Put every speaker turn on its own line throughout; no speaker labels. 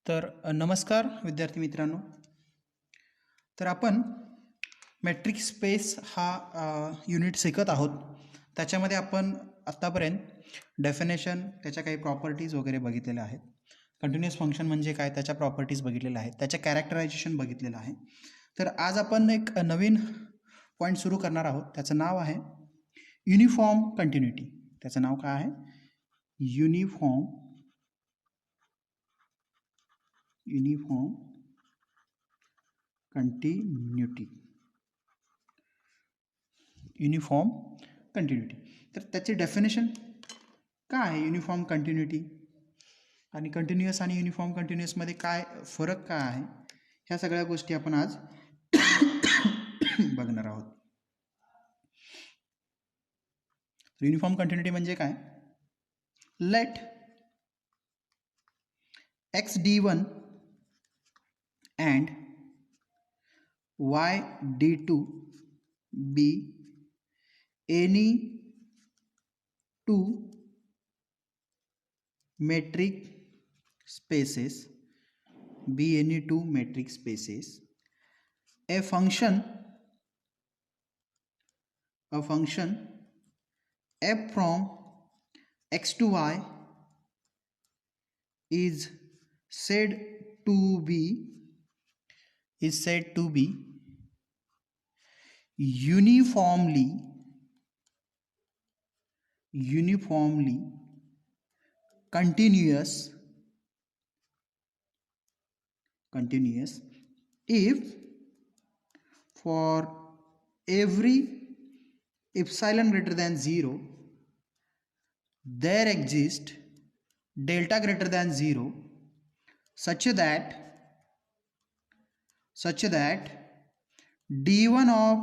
तर नमस्कार विद्यार्थी मित्रांनो. तर आपण मॅट्रिक स्पेस हा युनिट शिकत आहोत. त्याच्यामध्ये आपण आत्तापर्यंत डेफिनेशन, त्याच्या काही प्रॉपर्टीज वगैरे बघितलेल्या आहेत. कंटिन्युअस फंक्शन म्हणजे काय, त्याच्या प्रॉपर्टीज बघितलेल्या आहेत, त्याच्या कॅरेक्टरायझेशन बघितलेलं आहे. तर आज आपण एक नवीन पॉईंट सुरू करणार आहोत. त्याचं नाव आहे युनिफॉर्म कंटिन्युटी. त्याचं नाव काय आहे? Uniform continuity. Uniform continuity. तर त्याचे डेफिनेशन काय आहे युनिफॉर्म कंटिन्युटी, आणि कंटिन्युअस आणि युनिफॉर्म कंटिन्युअसमध्ये काय फरक काय आहे, ह्या सगळ्या गोष्टी आपण आज बघणार आहोत. युनिफॉर्म कंटिन्युटी म्हणजे काय? Let x_d1 and y_d2 be any two metric spaces, a function f from x to y is said to be uniformly continuous if for every epsilon greater than 0 there exists delta greater than 0 such that d1 of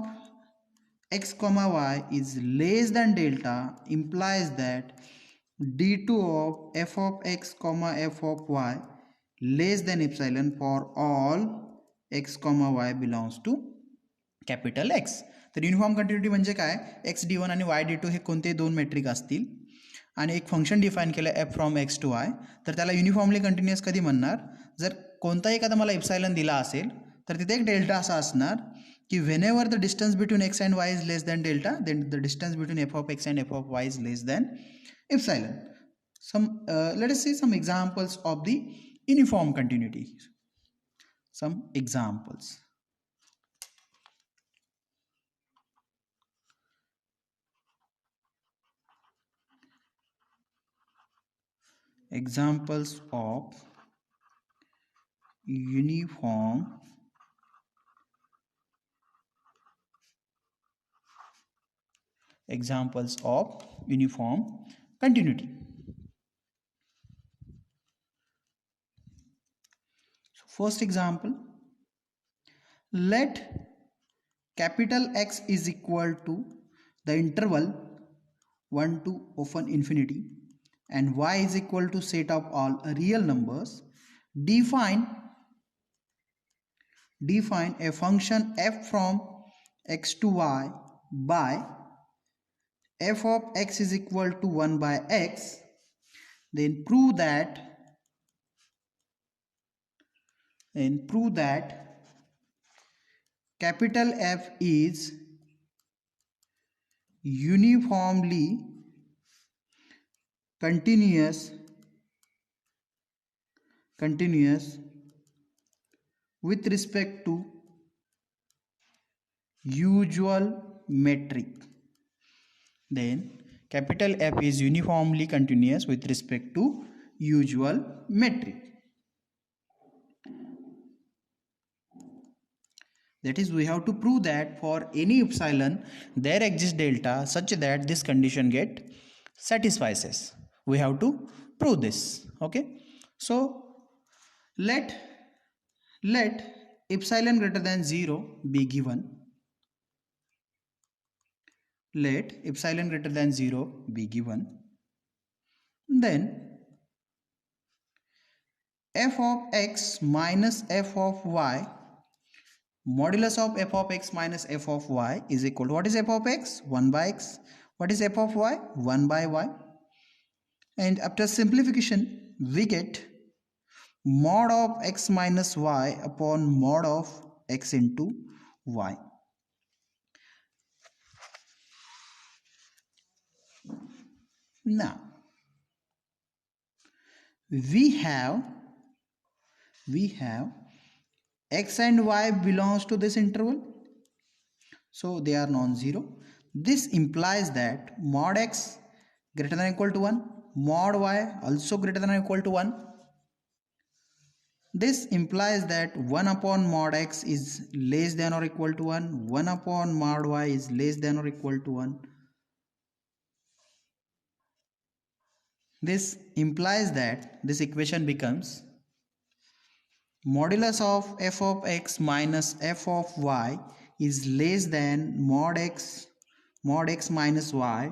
x comma y is less than delta, implies that d2 of f of x comma f of y less than epsilon for all x comma y belongs to capital x. तर uniform continuity म्हणजे काय? X D one आणि वाय D to हे कोणते दोन metric असतील आणि एक function define केलं एफ फ्रॉम एक्स टू वाय, तर त्याला युनिफॉर्मली कंटिन्युअस कधी म्हणणार? जर कोणताही एखादा मला एप्सायलन दिला असेल तर तिथे एक डेल्टा असा असणार की whenever the distance between x and y is less than delta, then the distance between f of x and f of y is less than epsilon. Let us see some examples of the uniform continuity. Some examples. Examples of uniform continuity. So first example, let capital X is equal to the interval 1 to open infinity and y is equal to set of all real numbers. Define a function f from x to y by f of x is equal to 1 by x. Then prove that capital F is uniformly continuous with respect to usual metric. Then capital F is uniformly continuous with respect to usual metric. That is, we have to prove that for any epsilon there exists delta such that this condition get satisfies. We have to prove this. Okay, so let epsilon greater than 0 be given. Let epsilon greater than 0 be given. Then f of x minus f of y, modulus of f of x minus f of y is equal to, what is f of x? 1 by x. What is f of y? 1 by y. And after simplification we get mod of x minus y upon mod of x into y. Now we have x and y belongs to this interval, so they are non-zero. This implies that mod x greater than or equal to 1, mod y also greater than or equal to 1. This implies that 1 upon mod x is less than or equal to 1, 1 upon mod y is less than or equal to 1. This implies that this equation becomes modulus of f of x minus f of y is less than mod x minus y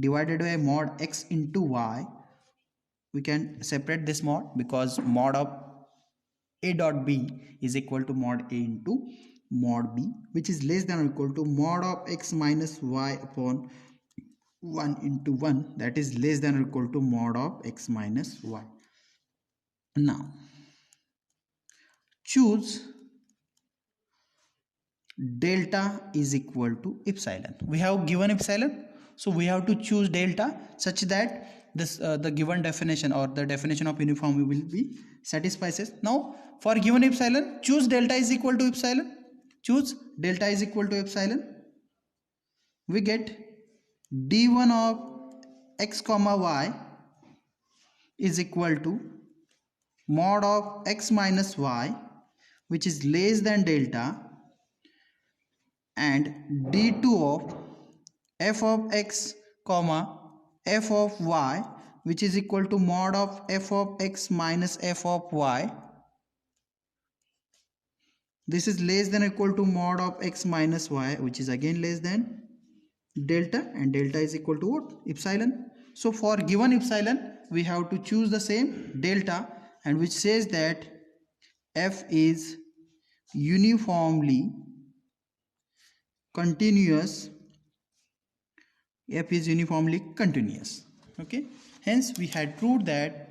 divided by mod x into y. We can separate this mod because mod of a dot b is equal to mod a into mod b, which is less than or equal to mod of x minus y upon 1 into 1, that is less than or equal to mod of x minus y. Now choose delta is equal to epsilon. We have given epsilon, so we have to choose delta such that this the given definition or the definition of uniformity will be satisfies. Now for given epsilon, choose delta is equal to epsilon. Choose delta is equal to epsilon. We get d1 of x comma y is equal to mod of x minus y, which is less than delta, and d2 of f of x comma f of y, which is equal to mod of f of x minus f of y. This is less than or equal to mod of x minus y, which is again less than delta, and delta is equal to what? Epsilon. So for given epsilon we have to choose the same delta, and which says that f is uniformly continuous. F is uniformly continuous. Okay, hence we had proved that.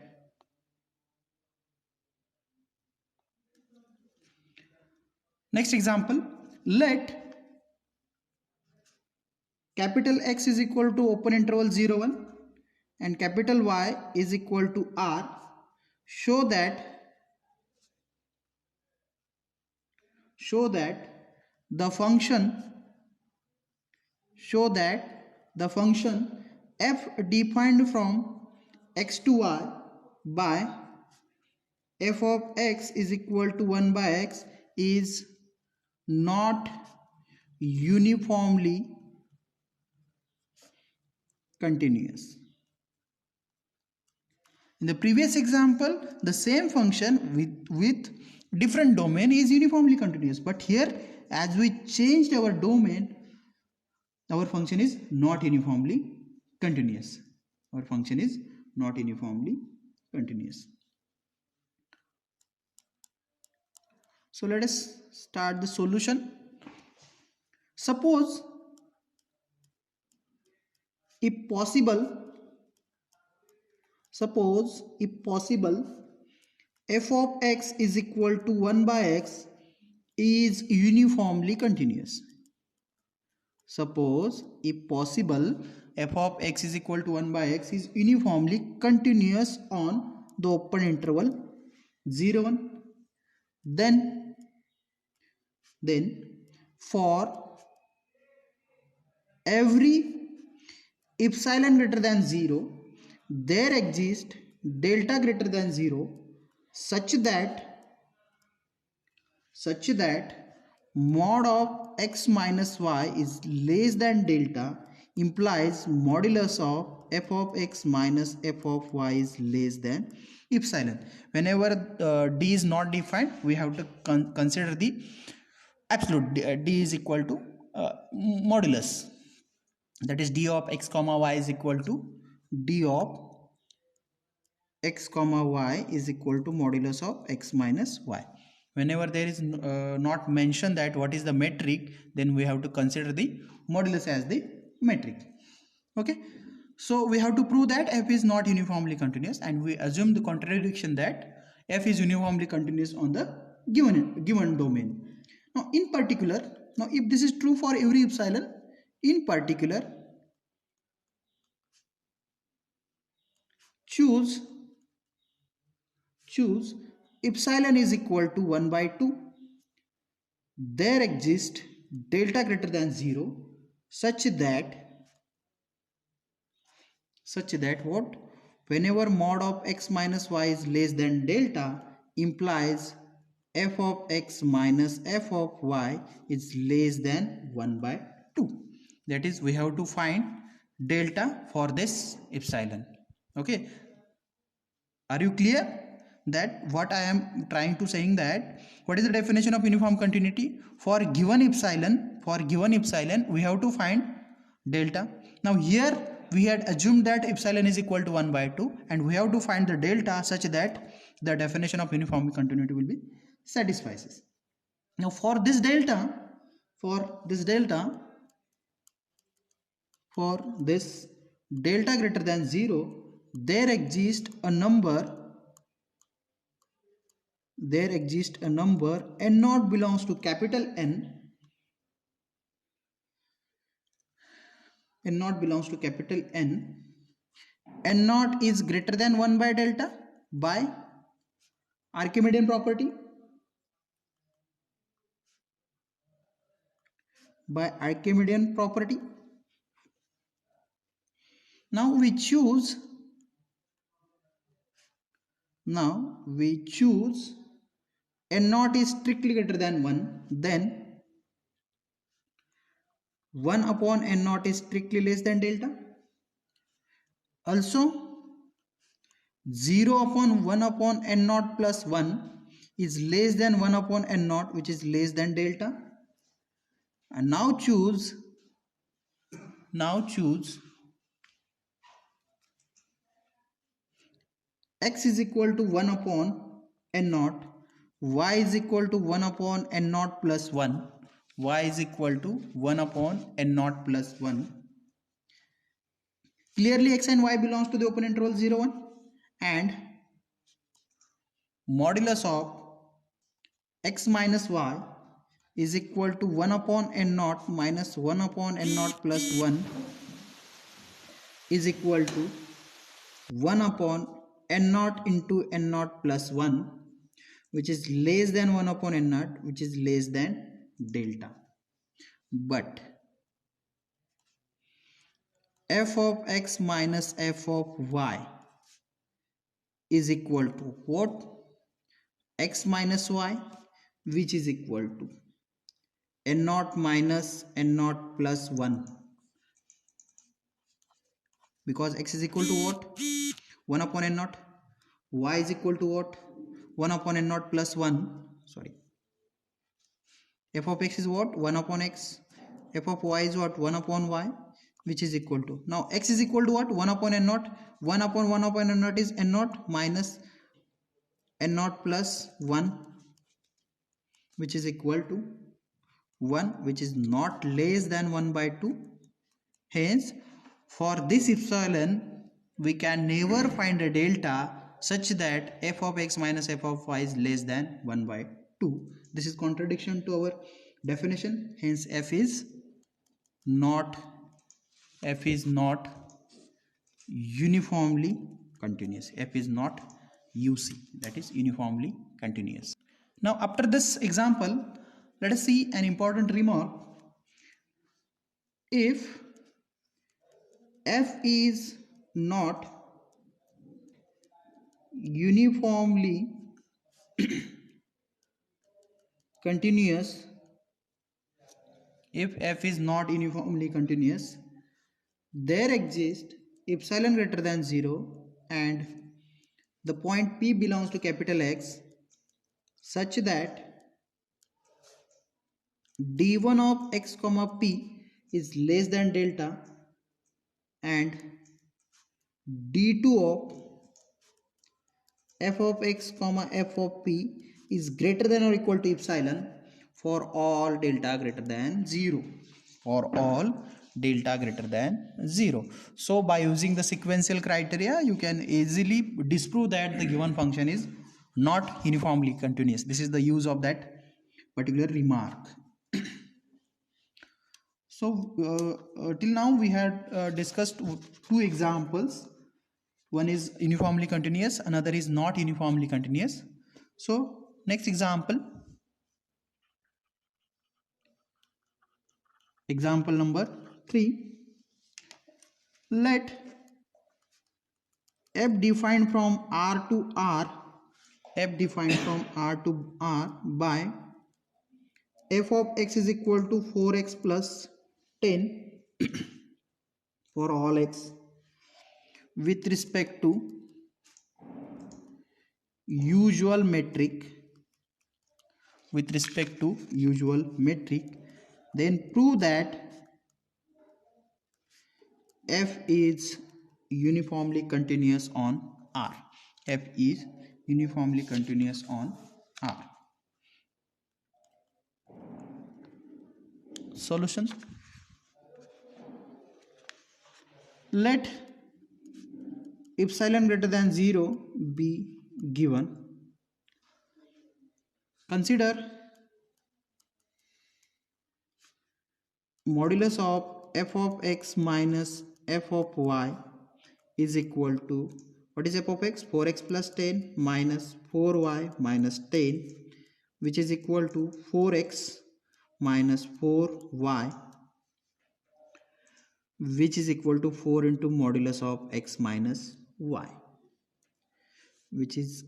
Next example, let capital X is equal to open interval 0 1 and capital Y is equal to R. Show that the function f defined from x to y by f of x is equal to 1 by x is not uniformly continuous. In the previous example, the same function with different domain is uniformly continuous, but here as we changed our domain, our function is not uniformly continuous. Our function is not uniformly continuous. So let us start the solution. Suppose if possible f of x is equal to 1 by x is uniformly continuous. Suppose if possible f of x is equal to 1 by x is uniformly continuous on the open interval 0 1. Then for every epsilon greater than 0 there exists delta greater than 0 such that mod of x minus y is less than delta, implies modulus of f of x minus f of y is less than epsilon. Whenever d is not defined, we have to consider the absolute. D is equal to modulus, that is d of x comma y is equal to d of x comma y is equal to modulus of x minus y. Whenever there is not mentioned that what is the metric, then we have to consider the modulus as the metric. Okay, so we have to prove that f is not uniformly continuous, and we assume the contradiction that f is uniformly continuous on the given domain. Now in particular, now if this is true for every epsilon, in particular choose epsilon is equal to 1 by 2, there exists delta greater than 0 such that what, whenever mod of x minus y is less than delta implies f of x minus f of y is less than 1 by 2. That is, we have to find delta for this epsilon. Okay, are you clear that what I am trying to saying? That what is the definition of uniform continuity? For given epsilon we have to find delta. Now here we had assumed that epsilon is equal to 1 by 2 and we have to find the delta such that the definition of uniform continuity will be satisfies. Now for this delta for this delta greater than 0, there exists a number n naught belongs to capital N, n naught belongs to capital N, n naught is greater than 1 by delta by Archimedean property, Now we choose n naught is strictly greater than 1, then 1 upon n naught is strictly less than delta. Also 0 upon 1 upon n naught plus 1 is less than 1 upon n naught, which is less than delta. And now choose x is equal to 1 upon n naught, y is equal to 1 upon n naught plus 1, y is equal to 1 upon n naught plus 1. Clearly x and y belongs to the open interval 0 1, and modulus of x minus y is equal to 1 upon n naught minus 1 upon n naught plus 1 is equal to 1 upon n naught into n naught plus 1, which is less than 1 upon n naught, which is less than delta. But f of x minus f of y is equal to what? X minus y, which is equal to n naught minus n naught plus 1, because x is equal to what? 1 upon n naught. Y is equal to what? 1 upon n naught plus 1. Sorry. F of x is what? 1 upon x. F of y is what? 1 upon y, which is equal to. Now x is equal to what? 1 upon n naught. 1 upon n naught is n naught minus n naught plus 1, which is equal to 1, which is not less than 1 by 2. Hence, for this epsilon, we can never find a delta such that f of x minus f of y is less than 1 by 2. This is contradiction to our definition. Hence, f is not uniformly continuous. F is not UC, that is uniformly continuous. Now, after this example, let us see an important remark. If f is not uniformly continuous, there exists epsilon greater than 0 and the point P belongs to capital X such that d1 of x comma P is less than delta and d2 of f of x comma f of P is greater than or equal to epsilon for all delta greater than 0. So by using the sequential criteria, you can easily disprove that the given function is not uniformly continuous. This is the use of that particular remark. So till now we had discussed two examples. One is uniformly continuous, another is not uniformly continuous. So next example number 3. Let f defined from R to R, f defined from R to R by f of x is equal to 4x plus 10 for all x with respect to usual metric, then prove that f is uniformly continuous on R. F is uniformly continuous on R. Solution. Let epsilon greater than 0 be given. Consider modulus of f of x minus f of y is equal to, what is f of x? 4x plus 10 minus 4y minus 10, which is equal to 4x minus 4y, which is equal to 4 into modulus of x minus y, which is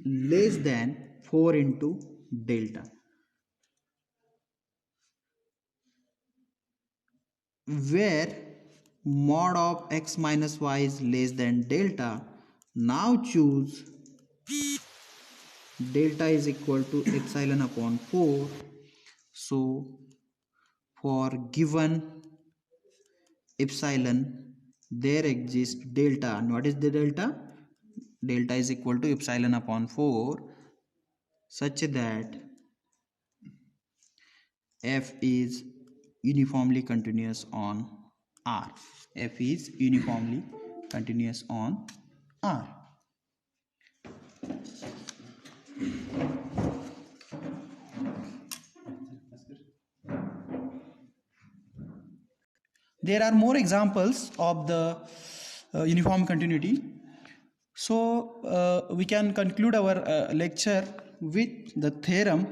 less than 4 into delta, where mod of x minus y is less than delta. Now choose delta is equal to epsilon upon 4. So for given epsilon there exists delta, and what is the delta? Delta is equal to epsilon upon 4, such that f is uniformly continuous on R. F is uniformly continuous on R. There are more examples of the uniform continuity. So we can conclude our lecture with the theorem.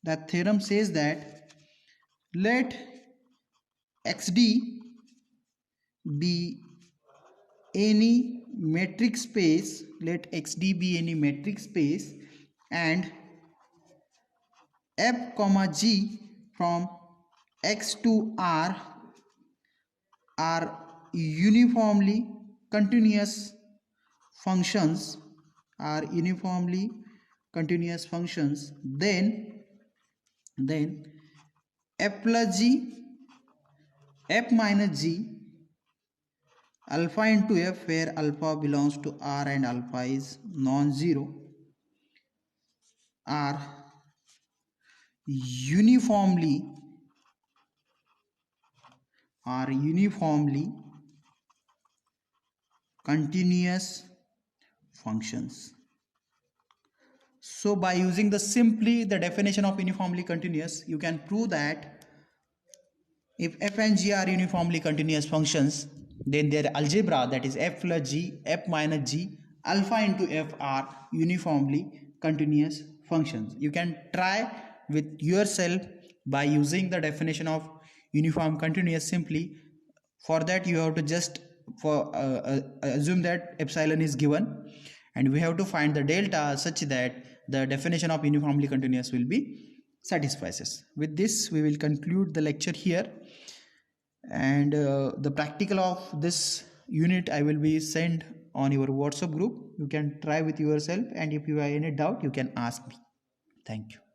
That theorem says that let xd be any metric space, and f comma g from x to R are uniformly continuous functions, then f plus g, f minus g, alpha into f, where alpha belongs to R and alpha is non-zero, are uniformly continuous functions. So by using the definition of uniformly continuous, you can prove that if f and g are uniformly continuous functions, then their algebra, that is f plus g, f minus g, alpha into f, are uniformly continuous functions. You can try with yourself by using the definition of uniform continuous. Simply for that you have to just assume that epsilon is given, and we have to find the delta such that the definition of uniformly continuous will be satisfies. With this we will conclude the lecture here, and the practical of this unit I will be sent on your WhatsApp group. You can try with yourself, and if you have any doubt you can ask me. Thank you.